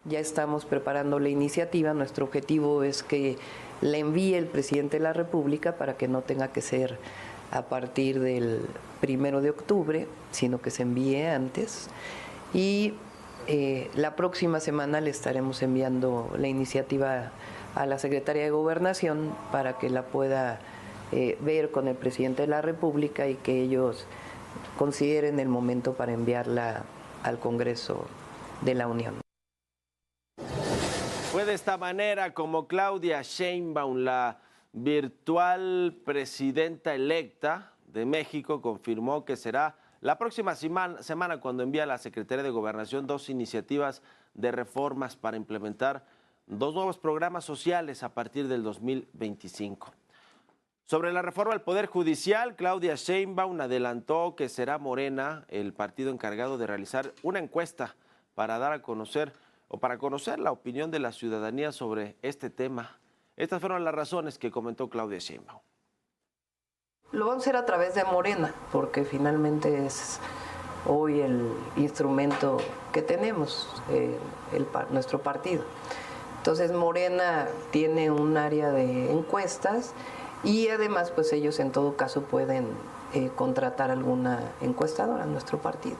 Ya estamos preparando la iniciativa. Nuestro objetivo es que la envíe el presidente de la República para que no tenga que ser a partir del 1 de octubre, sino que se envíe antes. Y la próxima semana le estaremos enviando la iniciativa a la Secretaría de Gobernación para que la pueda ver con el presidente de la República y que ellos consideren el momento para enviarla al Congreso de la Unión. Fue de esta manera como Claudia Sheinbaum, la virtual presidenta electa de México, confirmó que será la próxima semana cuando envía a la Secretaría de Gobernación 2 iniciativas de reformas para implementar 2 nuevos programas sociales a partir del 2025. Sobre la reforma al Poder Judicial, Claudia Sheinbaum adelantó que será Morena el partido encargado de realizar una encuesta para dar a conocer para conocer la opinión de la ciudadanía sobre este tema. Estas fueron las razones que comentó Claudia Sheinbaum. Lo vamos a hacer a través de Morena, porque finalmente es hoy el instrumento que tenemos, nuestro partido. Entonces Morena tiene un área de encuestas y además pues ellos en todo caso pueden contratar alguna encuestadora en nuestro partido.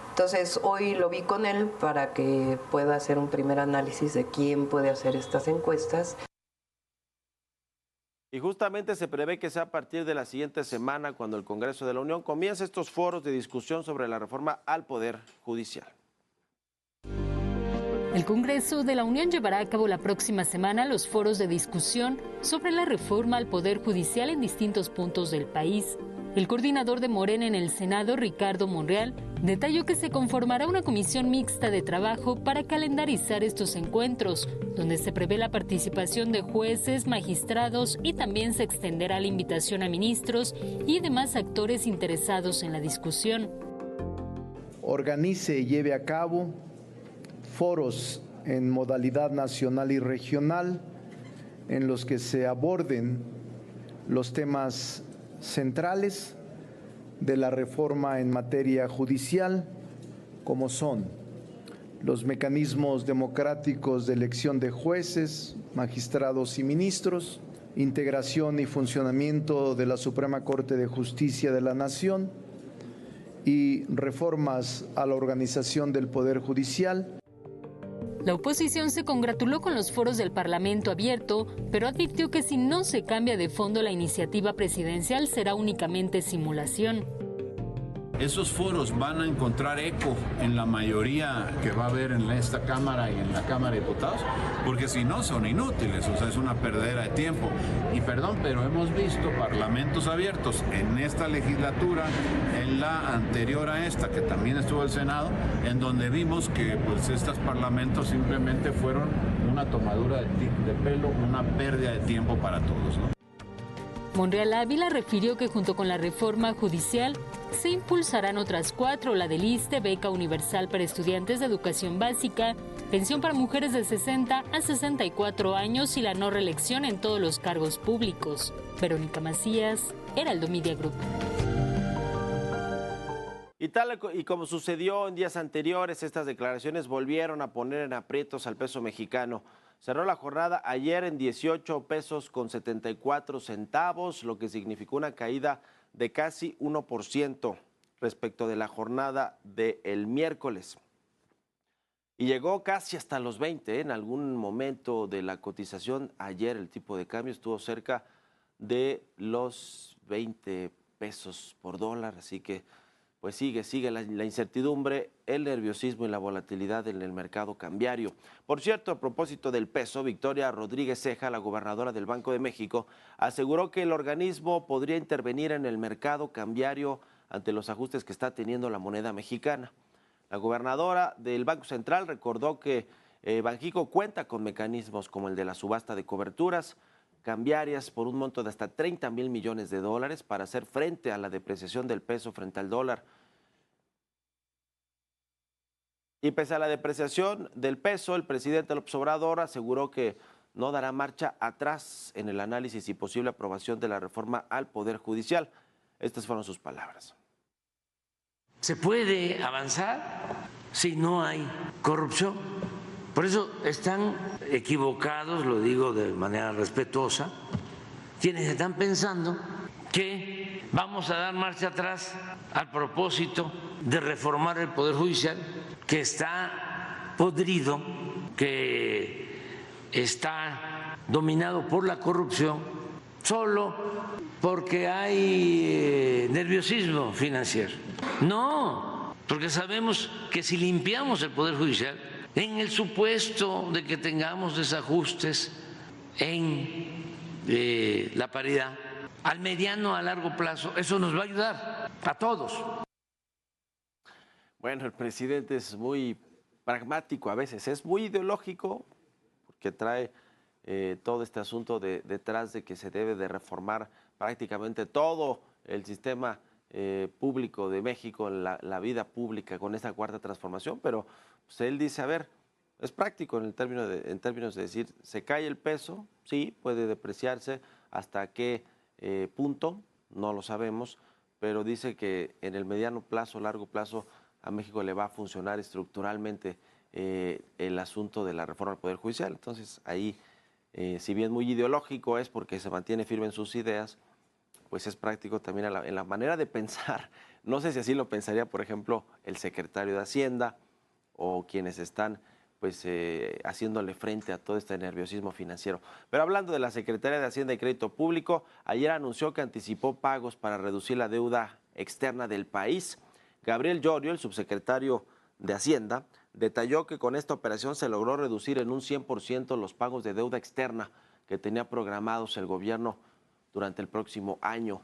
Entonces hoy lo vi con él para que pueda hacer un primer análisis de quién puede hacer estas encuestas. Y justamente se prevé que sea a partir de la siguiente semana cuando el Congreso de la Unión comience estos foros de discusión sobre la reforma al Poder Judicial. El Congreso de la Unión llevará a cabo la próxima semana los foros de discusión sobre la reforma al Poder Judicial en distintos puntos del país. El coordinador de Morena en el Senado, Ricardo Monreal, detalló que se conformará una comisión mixta de trabajo para calendarizar estos encuentros, donde se prevé la participación de jueces, magistrados y también se extenderá la invitación a ministros y demás actores interesados en la discusión. Organice y lleve a cabo foros en modalidad nacional y regional en los que se aborden los temas centrales de la reforma en materia judicial, como son los mecanismos democráticos de elección de jueces, magistrados y ministros, integración y funcionamiento de la Suprema Corte de Justicia de la Nación y reformas a la organización del Poder Judicial. La oposición se congratuló con los foros del Parlamento abierto, pero advirtió que si no se cambia de fondo la iniciativa presidencial será únicamente simulación. Esos foros van a encontrar eco en la mayoría que va a haber en esta Cámara y en la Cámara de Diputados, porque si no son inútiles, o sea, es una perdera de tiempo. Y perdón, pero hemos visto parlamentos abiertos en esta legislatura, en la anterior a esta, que también estuvo el Senado, en donde vimos que pues estos parlamentos simplemente fueron una tomadura de pelo, una pérdida de tiempo para todos, ¿no? Monreal Ávila refirió que junto con la reforma judicial se impulsarán otras 4, la del ISSSTE, beca universal para estudiantes de educación básica, pensión para mujeres de 60 a 64 años y la no reelección en todos los cargos públicos. Verónica Macías, Heraldo Media Group. Y como sucedió en días anteriores, estas declaraciones volvieron a poner en aprietos al peso mexicano. Cerró la jornada ayer en 18 pesos con 74 centavos, lo que significó una caída de casi 1% respecto de la jornada del miércoles. Y llegó casi hasta los 20, en algún momento de la cotización. Ayer el tipo de cambio estuvo cerca de los 20 pesos por dólar, así que pues sigue la incertidumbre, el nerviosismo y la volatilidad en el mercado cambiario. Por cierto, a propósito del peso, Victoria Rodríguez Ceja, la gobernadora del Banco de México, aseguró que el organismo podría intervenir en el mercado cambiario ante los ajustes que está teniendo la moneda mexicana. La gobernadora del Banco Central recordó que Banxico cuenta con mecanismos como el de la subasta de coberturas cambiarias por un monto de hasta 30,000 millones de dólares para hacer frente a la depreciación del peso frente al dólar. Y pese a la depreciación del peso, el presidente López Obrador aseguró que no dará marcha atrás en el análisis y posible aprobación de la reforma al Poder Judicial. Estas fueron sus palabras. ¿Se puede avanzar si no hay corrupción? Por eso están equivocados, lo digo de manera respetuosa, quienes están pensando que vamos a dar marcha atrás al propósito de reformar el Poder Judicial, que está podrido, que está dominado por la corrupción, solo porque hay nerviosismo financiero. No, porque sabemos que si limpiamos el Poder Judicial, en el supuesto de que tengamos desajustes en la paridad, al mediano, a largo plazo, eso nos va a ayudar a todos. Bueno, el presidente es muy pragmático a veces, es muy ideológico, porque trae todo este asunto detrás de que se debe de reformar prácticamente todo el sistema público de México, la vida pública con esta cuarta transformación, pero pues, él dice, a ver, es práctico en términos de decir, se cae el peso, sí, puede depreciarse, hasta qué punto, no lo sabemos, pero dice que en el mediano plazo, largo plazo, a México le va a funcionar estructuralmente el asunto de la reforma del Poder Judicial. Entonces ahí, si bien muy ideológico es porque se mantiene firme en sus ideas, pues es práctico también en la manera de pensar. No sé si así lo pensaría, por ejemplo, el secretario de Hacienda o quienes están pues haciéndole frente a todo este nerviosismo financiero. Pero hablando de la Secretaría de Hacienda y Crédito Público, ayer anunció que anticipó pagos para reducir la deuda externa del país. Gabriel Llorio, el subsecretario de Hacienda, detalló que con esta operación se logró reducir en un 100% los pagos de deuda externa que tenía programados el gobierno durante el próximo año.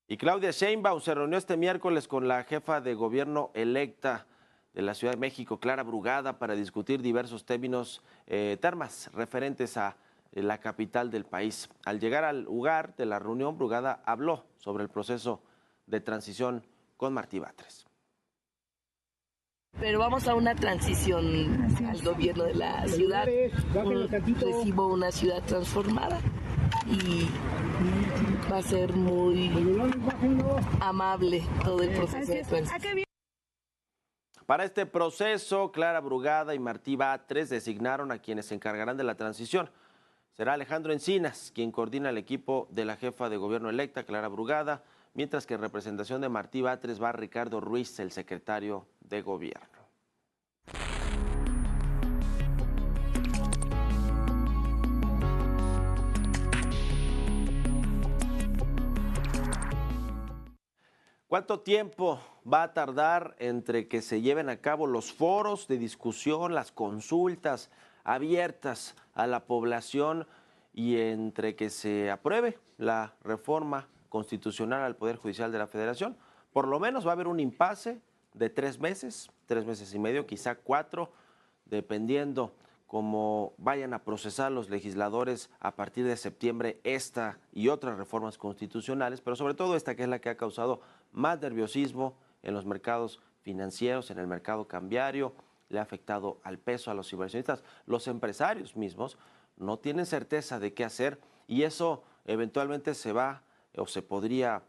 Y Claudia Sheinbaum se reunió este miércoles con la jefa de gobierno electa de la Ciudad de México, Clara Brugada, para discutir diversos temas referentes a la capital del país. Al llegar al lugar de la reunión, Brugada habló sobre el proceso de transición con Martí Batres. Pero vamos a una transición al gobierno de la ciudad. Recibo una ciudad transformada y va a ser muy amable todo el proceso de transición. Para este proceso, Clara Brugada y Martí Batres designaron a quienes se encargarán de la transición. Será Alejandro Encinas quien coordina el equipo de la jefa de gobierno electa, Clara Brugada, mientras que en representación de Martí Batres va Ricardo Ruiz, el secretario de gobierno. ¿Cuánto tiempo va a tardar entre que se lleven a cabo los foros de discusión, las consultas abiertas a la población y entre que se apruebe la reforma constitucional al Poder Judicial de la Federación? Por lo menos va a haber un impasse de 3 meses y medio, quizá 4, dependiendo cómo vayan a procesar los legisladores a partir de septiembre esta y otras reformas constitucionales, pero sobre todo esta, que es la que ha causado más nerviosismo en los mercados financieros, en el mercado cambiario, le ha afectado al peso, a los inversionistas. Los empresarios mismos no tienen certeza de qué hacer y eso eventualmente se va o se podría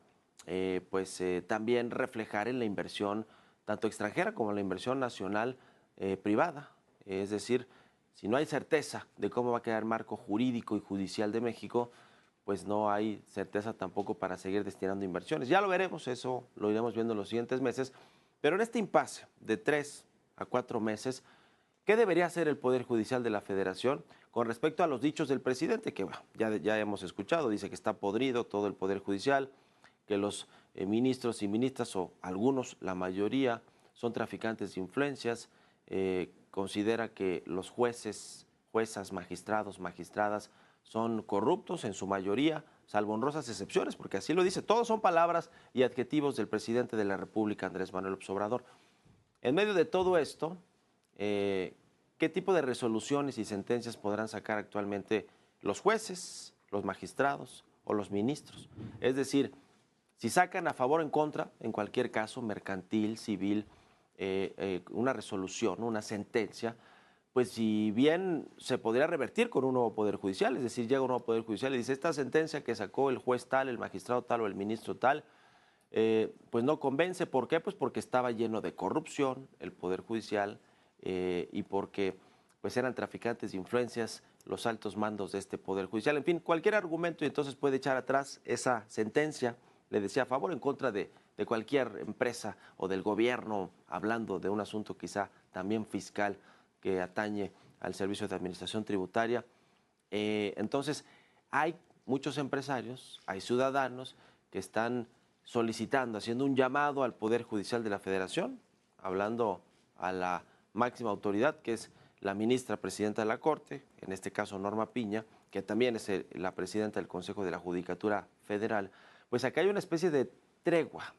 también reflejar en la inversión tanto extranjera como la inversión nacional privada. Es decir, si no hay certeza de cómo va a quedar el marco jurídico y judicial de México, pues no hay certeza tampoco para seguir destinando inversiones. Ya lo veremos, eso lo iremos viendo en los siguientes meses, pero en este impasse de 3 a 4 meses, ¿qué debería hacer el Poder Judicial de la Federación con respecto a los dichos del presidente? Que bueno, ya hemos escuchado, dice que está podrido todo el Poder Judicial, que los ministros y ministras, o algunos, la mayoría, son traficantes de influencias, considera que los jueces, juezas, magistrados, magistradas son corruptos en su mayoría, salvo honrosas excepciones, porque así lo dice. Todos son palabras y adjetivos del presidente de la República, Andrés Manuel López Obrador. En medio de todo esto, ¿qué tipo de resoluciones y sentencias podrán sacar actualmente los jueces, los magistrados o los ministros? Es decir, si sacan a favor o en contra, en cualquier caso, mercantil, civil, una resolución, una sentencia, pues si bien se podría revertir con un nuevo Poder Judicial, es decir, llega un nuevo Poder Judicial y dice, esta sentencia que sacó el juez tal, el magistrado tal o el ministro tal, pues no convence. ¿Por qué? Pues porque estaba lleno de corrupción el Poder Judicial, y porque pues eran traficantes de influencias los altos mandos de este Poder Judicial. En fin, cualquier argumento y entonces puede echar atrás esa sentencia, le decía, a favor o en contra de cualquier empresa o del gobierno, hablando de un asunto quizá también fiscal que atañe al Servicio de Administración Tributaria. Entonces, hay muchos empresarios, hay ciudadanos que están solicitando, haciendo un llamado al Poder Judicial de la Federación, hablando a la máxima autoridad, que es la ministra presidenta de la Corte, en este caso Norma Piña, que también es la presidenta del Consejo de la Judicatura Federal. Pues acá hay una especie de tregua,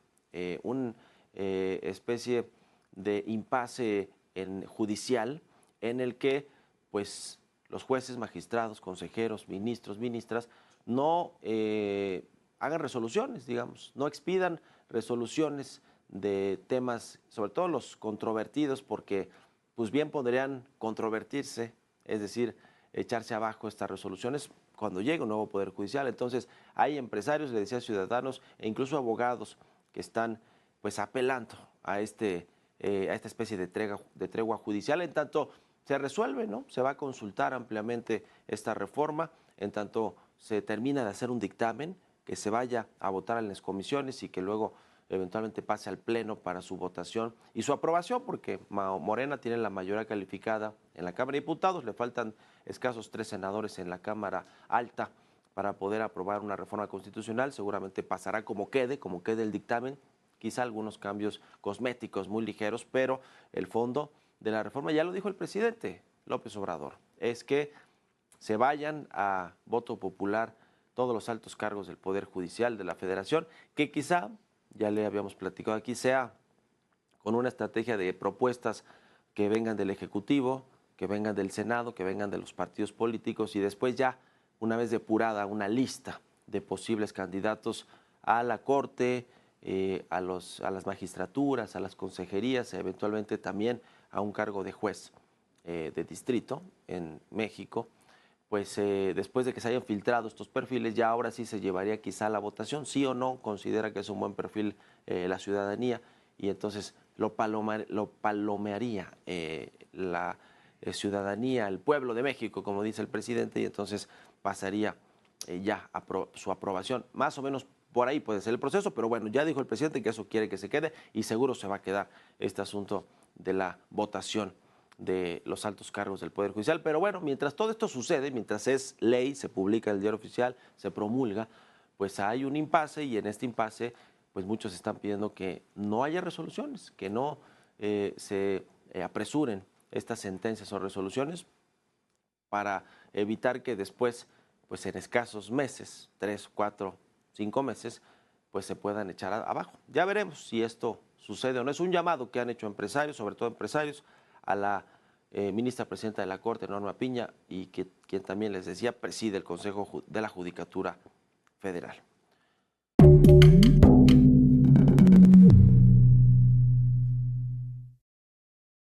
una especie de impasse judicial en el que pues los jueces, magistrados, consejeros, ministros, ministras no hagan resoluciones, digamos, no expidan resoluciones de temas, sobre todo los controvertidos, porque pues bien podrían controvertirse, es decir, echarse abajo estas resoluciones cuando llegue un nuevo Poder Judicial. Entonces hay empresarios, le decía, ciudadanos e incluso abogados que están pues apelando a esta especie de tregua judicial, en tanto se resuelve, ¿no? Se va a consultar ampliamente esta reforma, en tanto se termina de hacer un dictamen que se vaya a votar en las comisiones y que luego eventualmente pase al Pleno para su votación y su aprobación, porque Morena tiene la mayoría calificada en la Cámara de Diputados, le faltan escasos 3 senadores en la Cámara Alta para poder aprobar una reforma constitucional. Seguramente pasará como quede el dictamen, quizá algunos cambios cosméticos muy ligeros, pero el fondo de la reforma, ya lo dijo el presidente López Obrador, es que se vayan a voto popular todos los altos cargos del Poder Judicial de la Federación, que quizá, ya le habíamos platicado aquí, sea con una estrategia de propuestas que vengan del Ejecutivo, que vengan del Senado, que vengan de los partidos políticos y después ya, una vez depurada una lista de posibles candidatos a la Corte, a las magistraturas, a las consejerías, eventualmente también a un cargo de juez de distrito en México, pues después de que se hayan filtrado estos perfiles, ya ahora sí se llevaría quizá a la votación, sí o no, considera que es un buen perfil la ciudadanía, y entonces lo palomearía la ciudadanía, el pueblo de México, como dice el presidente, y entonces pasaría ya a su aprobación. Más o menos por ahí puede ser el proceso, pero bueno, ya dijo el presidente que eso quiere que se quede y seguro se va a quedar este asunto de la votación de los altos cargos del Poder Judicial. Pero bueno, mientras todo esto sucede, mientras es ley, se publica en el Diario Oficial, se promulga, pues hay un impasse, y en este impasse pues muchos están pidiendo que no haya resoluciones, que no se apresuren estas sentencias o resoluciones para evitar que después, pues en escasos meses, 3, 4, 5 meses, pues se puedan echar abajo. Ya veremos si esto sucede o no. Es un llamado que han hecho empresarios, sobre todo empresarios, a la ministra presidenta de la Corte, Norma Piña, y quien también les decía preside el Consejo de la Judicatura Federal.